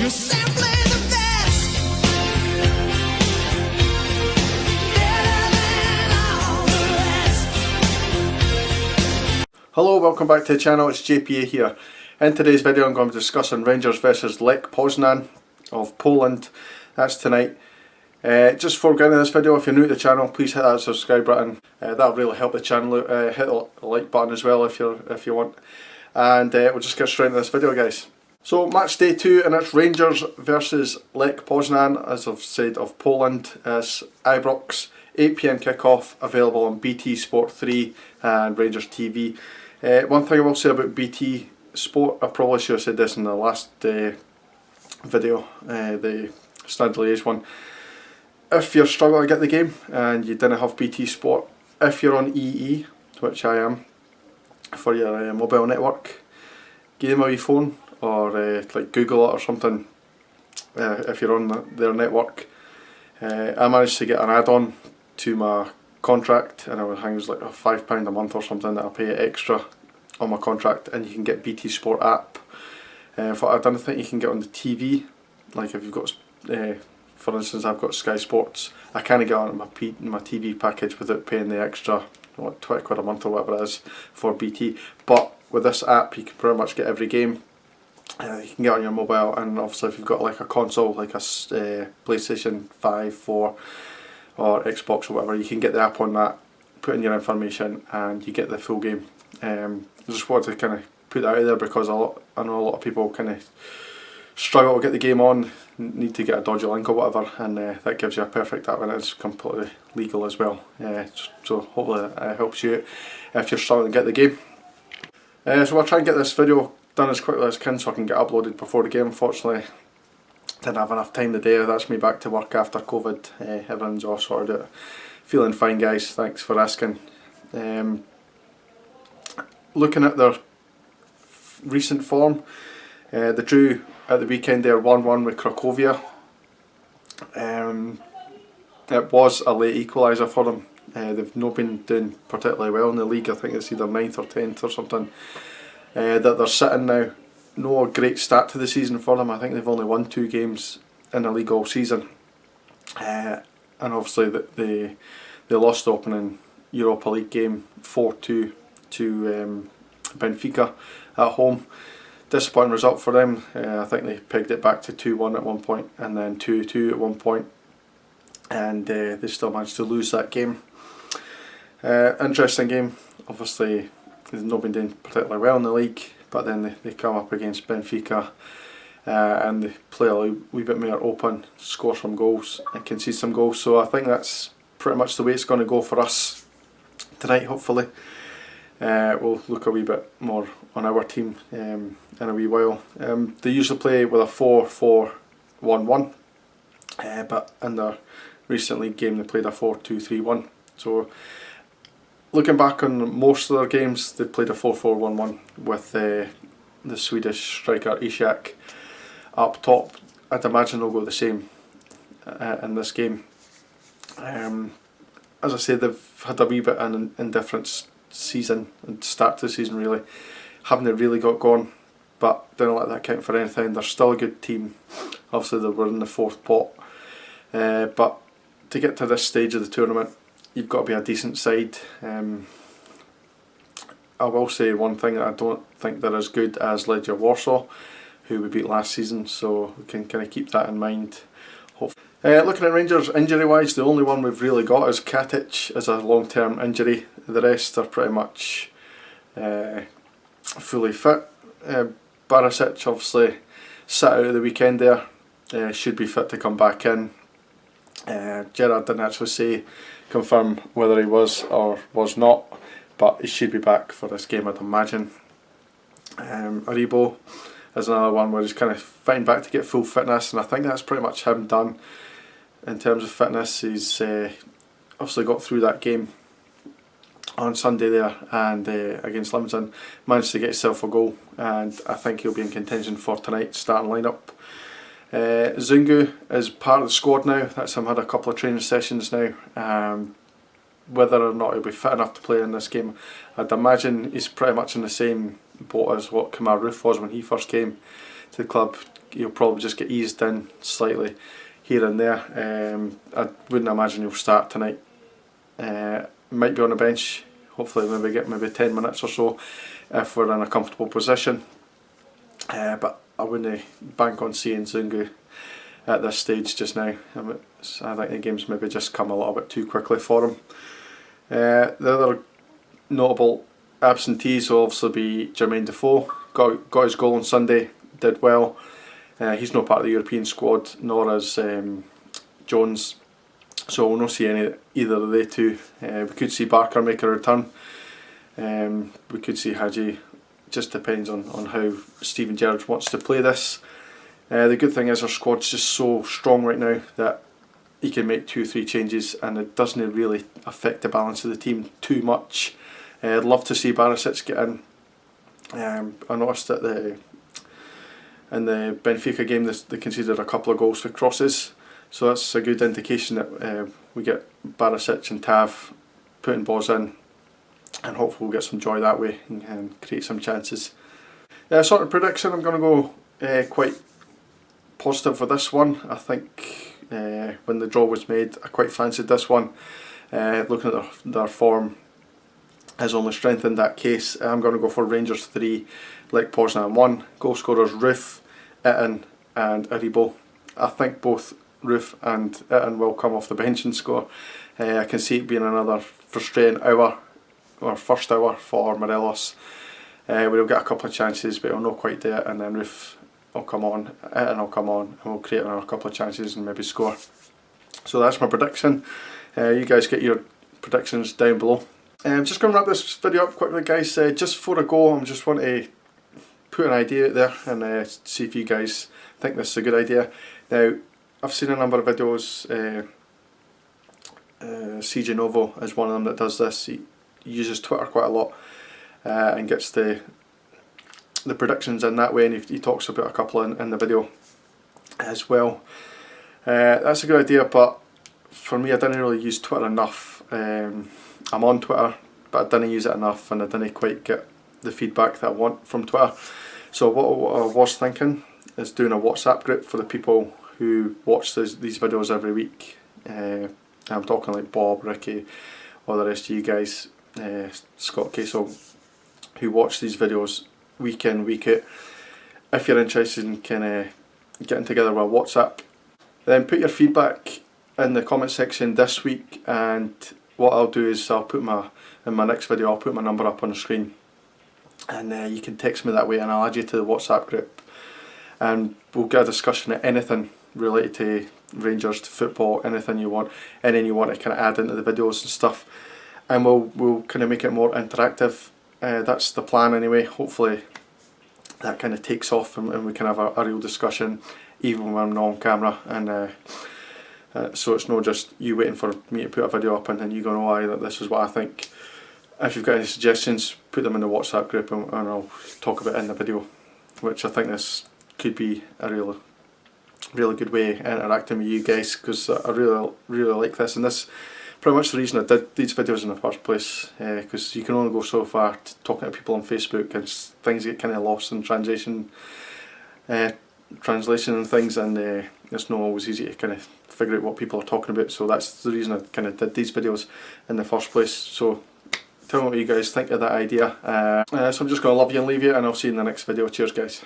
You're simply the best. Better than all the rest. Hello, welcome back to the channel, it's JPA here. In today's video I'm going to be discussing Rangers versus Lech Poznan of Poland. That's tonight. Just before getting into this video, if you're new to the channel, please hit that subscribe button. That'll really help the channel out. Hit the like button as well if you want. And we'll just get straight into this video, guys. So match day 2, and it's Rangers versus Lech Poznan, as I've said, of Poland. It's Ibrox, 8 PM kickoff, available on BT Sport 3 and Rangers TV. One thing I will say about BT Sport, I probably should have said this in the last video, the Stade Liège one. If you're struggling to get the game and you didn't have BT Sport, if you're on EE, which I am, for your mobile network, give them a wee phone or like Google it or something. If you're on their network, I managed to get an add-on to my contract, and I think it was like £5 a month or something that I pay extra on my contract, and you can get BT Sport app. I don't think you can get on the TV. Like if you've got, for instance, I've got Sky Sports, I kind of get on my TV package without paying the extra, what, 20 quid a month or whatever it is for BT. But with this app you can pretty much get every game. You can get on your mobile, and obviously if you've got like a console, like a PlayStation 5, 4 or Xbox or whatever, you can get the app on that, put in your information and you get the full game. I just wanted to kind of put that out there because I know a lot of people kind of struggle to get the game on, need to get a dodgy link or whatever, and that gives you a perfect app, and it's completely legal as well. So hopefully it helps you if you're struggling to get the game. So we'll try and get this video done as quickly as I can so I can get uploaded before the game. Unfortunately, didn't have enough time today. That's me back to work after COVID. Everyone's all sorted out. Feeling fine, guys, thanks for asking. Looking at their recent form, they drew at the weekend there 1-1 with Cracovia. It was a late equaliser for them. They've not been doing particularly well in the league. I think it's either 9th or 10th or something that they're sitting now. No great start to the season for them. I think they've only won 2 games in the league all season, and obviously they lost the opening Europa League game 4-2 to Benfica at home. Disappointing result for them. I think they pegged it back to 2-1 at one point and then 2-2 at one point, and they still managed to lose that game. Interesting game. Obviously they've not been doing particularly well in the league, but then they come up against Benfica and they play a wee bit more open, score some goals and concede some goals. So I think that's pretty much the way it's going to go for us tonight, hopefully. We'll look a wee bit more on our team in a wee while. They usually play with a 4-4-1-1, but in their recent league game they played a 4-2-3-1. So looking back on most of their games, they played a 4-4-1-1 with the Swedish striker Ishak up top. I'd imagine they'll go the same in this game. As I said, they've had a wee bit of an indifferent season and start to the season, really. Haven't really got going, but don't let that count for anything. They're still a good team. Obviously they were in the 4th pot, but to get to this stage of the tournament you've got to be a decent side. I will say one thing, that I don't think they're as good as Legia Warsaw, who we beat last season, so we can kind of keep that in mind. Looking at Rangers injury wise, the only one we've really got is Katic as a long term injury. The rest are pretty much fully fit. Barisic obviously sat out of the weekend there, should be fit to come back in. Gerard didn't actually confirm whether he was or was not, but he should be back for this game, I'd imagine. Aribo is another one where he's kind of fighting back to get full fitness, and I think that's pretty much him done in terms of fitness. He's obviously got through that game on Sunday there and against Livingston, managed to get himself a goal, and I think he'll be in contention for tonight's starting lineup. Zungu is part of the squad now. That's him, had a couple of training sessions now. Whether or not he'll be fit enough to play in this game, I'd imagine he's pretty much in the same boat as what Kamar Roof was when he first came to the club. he'll probably just get eased in slightly here and there. I wouldn't imagine he'll start tonight. Might be on the bench. Hopefully maybe get maybe 10 minutes or so if we're in a comfortable position. But I wouldn't bank on seeing Zungu at this stage just now. I think the game's maybe just come a little bit too quickly for him. The other notable absentees will obviously be Jermaine Defoe. Got his goal on Sunday, did well. He's not part of the European squad, nor is Jones. So we'll not see either of the two. We could see Barker make a return. We could see Hadji. Just depends on how Steven Gerrard wants to play this. The good thing is our squad's just so strong right now that he can make 2-3 changes and it doesn't really affect the balance of the team too much. I'd love to see Barisic get in. I noticed that in the Benfica game they conceded a couple of goals for crosses. So that's a good indication that we get Barisic and Tav putting balls in, and hopefully we'll get some joy that way and create some chances. Sort of prediction, I'm going to go quite positive for this one. I think when the draw was made, I quite fancied this one. Looking at their form has only strengthened that case. I'm going to go for Rangers 3, Lech Poznan 1. Goal scorers Roof, Itten and Aribo. I think both Roof and Itten will come off the bench and score. I can see it being another frustrating hour, or first hour for Morelos. We'll get a couple of chances but we'll not quite do it, and then Roof will come on, Itten will come on, and we'll create another couple of chances and maybe score. So that's my prediction. You guys get your predictions down below. I'm just going to wrap this video up quickly, guys. Just before I go, I just want to put an idea out there and see if you guys think this is a good idea. Now, I've seen a number of videos. CJ Novo is one of them that does this. He uses Twitter quite a lot and gets the predictions in that way, and he talks about a couple in the video as well. That's a good idea, but for me, I didn't really use Twitter enough. I'm on Twitter, but I didn't use it enough, and I didn't quite get the feedback that I want from Twitter. So what I was thinking is doing a WhatsApp group for the people who watch these videos every week. I'm talking like Bob, Ricky, all the rest of you guys, Scott Castle, who watch these videos week in, week out. If you're interested in kind of getting together with WhatsApp, then put your feedback in the comment section this week, and what I'll do is I'll put in my next video I'll put my number up on the screen, and you can text me that way and I'll add you to the WhatsApp group, and we'll get a discussion of anything related to Rangers, to football, anything you want to kind of add into the videos and stuff, and we'll kind of make it more interactive. That's the plan anyway. Hopefully that kind of takes off and we can have a real discussion even when I'm not on camera, and so it's not just you waiting for me to put a video up and then you going, oh aye, this is what I think. If you've got any suggestions, put them in the WhatsApp group and I'll talk about it in the video, which I think this could be a really good way of interacting with you guys, because I really like this, and this pretty much the reason I did these videos in the first place, because you can only go so far talking to people on Facebook and things get kind of lost in translation and things, and it's not always easy to kind of figure out what people are talking about. So that's the reason I kind of did these videos in the first place. So tell me what you guys think of that idea. So I'm just going to love you and leave you, and I'll see you in the next video. Cheers guys.